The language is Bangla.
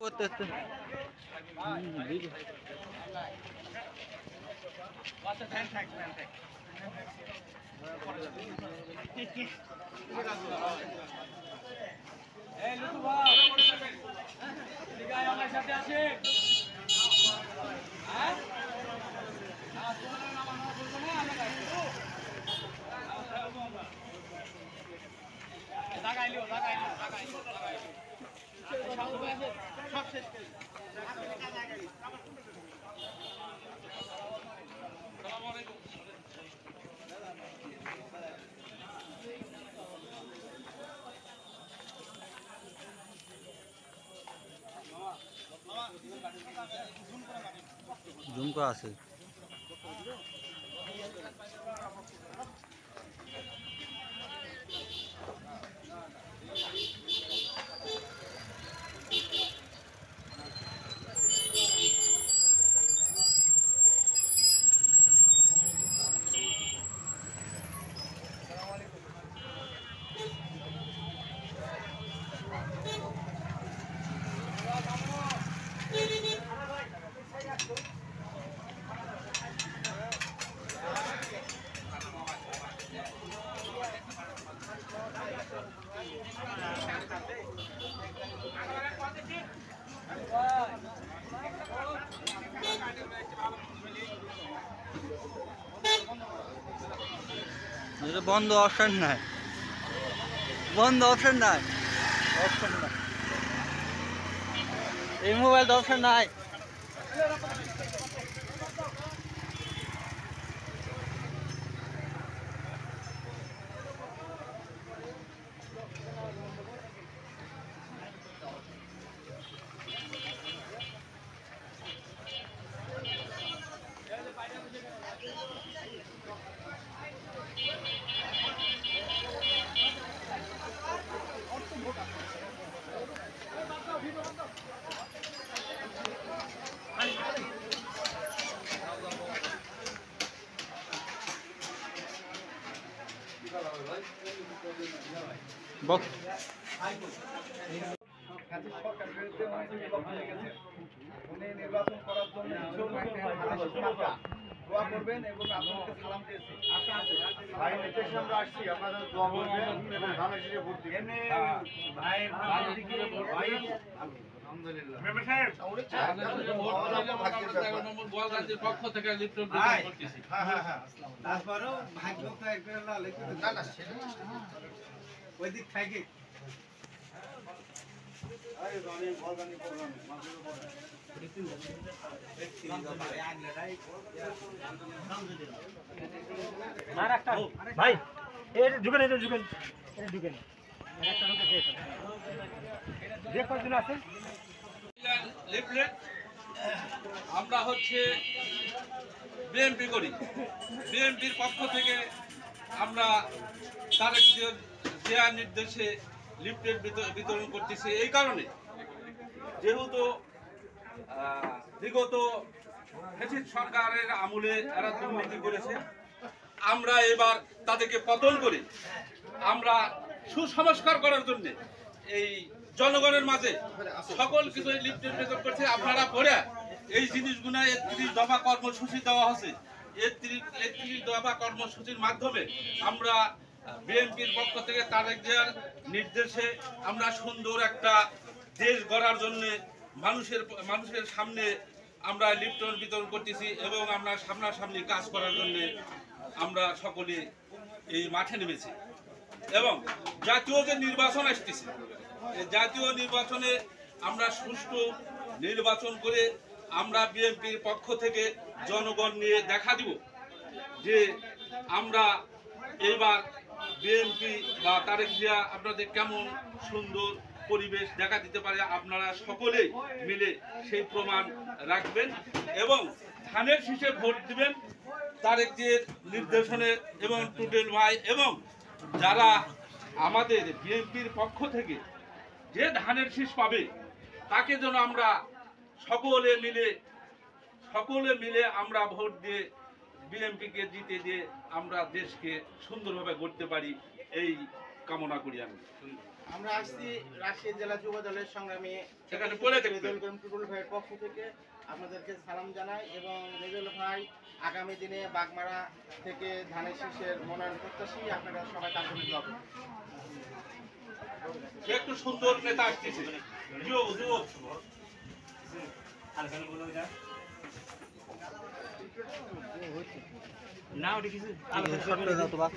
করতে আমার সাথে আছে জুম করা আছে। বন্ধ অপশন নাই, বন্ধ অপশন নাই, অপশন নাই, এই মোবাইল অপশন নাই। উনি নির্বাচন করার জন্য দোয়া করবেন এবং আপনাকে সালাম দিয়েছি। ভাই নির্দেশে আমরা আসছি, আপনারা দোয়া করবেন এবং ধানের শীষে ভোট দিবেন। তারপরেও ভাগ্য ওই দিক থাকে ভাই ঢুকেন, এটা ঢুকেন, এটা ঢুকেন, আছে লিফলেট আমরা হচ্ছে বিএনপি করি। বিএনপির পক্ষ থেকে আমরা তারেক জিয়ার নির্দেশে লিফলেট বিতরণ করতেছি। এই কারণে যেহেতু বিগত ফ্যাসিস্ট সরকারের আমলে এরা দুর্নীতি করেছে, আমরা এবার তাদেরকে পতন করে আমরা সুসংস্কার করার জন্য এই জনগণের মাঝে সকল কিছু লিফলেট বিতরণ করছে। আপনারা পড়ে এই জিনিসগুলো ৩১ দফা কর্মসূচি দেওয়া হচ্ছে। ৩১ দফা কর্মসূচির মাধ্যমে আমরা বিএনপির পক্ষ থেকে তারেক জিয়ার নির্দেশে আমরা সুন্দর একটা দেশ গড়ার জন্য মানুষের সামনে আমরা লিফলেট বিতরণ করতেছি এবং আমরা সামনাসামনি কাজ করার জন্য আমরা সকলে এই মাঠে নেমেছি। এবং জাতীয় যে নির্বাচন আসতেছে, এই জাতীয় নির্বাচনে আমরা সুষ্ঠু নির্বাচন করে আমরা বিএনপির পক্ষ থেকে জনগণ নিয়ে দেখা দিব যে আমরা এবার বিএনপি বা তারেক জিয়া আপনাদের কেমন সুন্দর পরিবেশ দেখা দিতে পারে। আপনারা সকলেই মিলে সেই প্রমাণ রাখবেন এবং ধানের শীষে ভোট দিবেন তারেক জিয়ার নির্দেশনে এবং টুডেল ভাই এবং যারা আমাদের বিএনপির পক্ষ থেকে যে ধানের শীষ পাবে তাকে যেন আমরা সকলে মিলে আমরা ভোট দিয়ে বিএনপিকে জিতে দিয়ে আমরা দেশকে সুন্দরভাবে গড়তে পারি, এই কামনা করি আমি। আমরা আসছি রাজশাহী জেলা যুব দলের সংগ্রামী সেখানে বলে দেখবেন। রেজাউল করিম টুটুল ভাইয়ের পক্ষ থেকে আপনাদেরকে সালাম জানাই এবং রেজাউল ভাই আগামী দিনে বাগমারা থেকে ধানের শীষের মনোনয়ন প্রত্যাশী, আপনারা সবাই তার জন্য দোয়া করবেন। সে একটু সুন্দর নেতা আসতেছে যুবক যুবক না ওটা কিছু ছোট্ট দাও তো বাপ।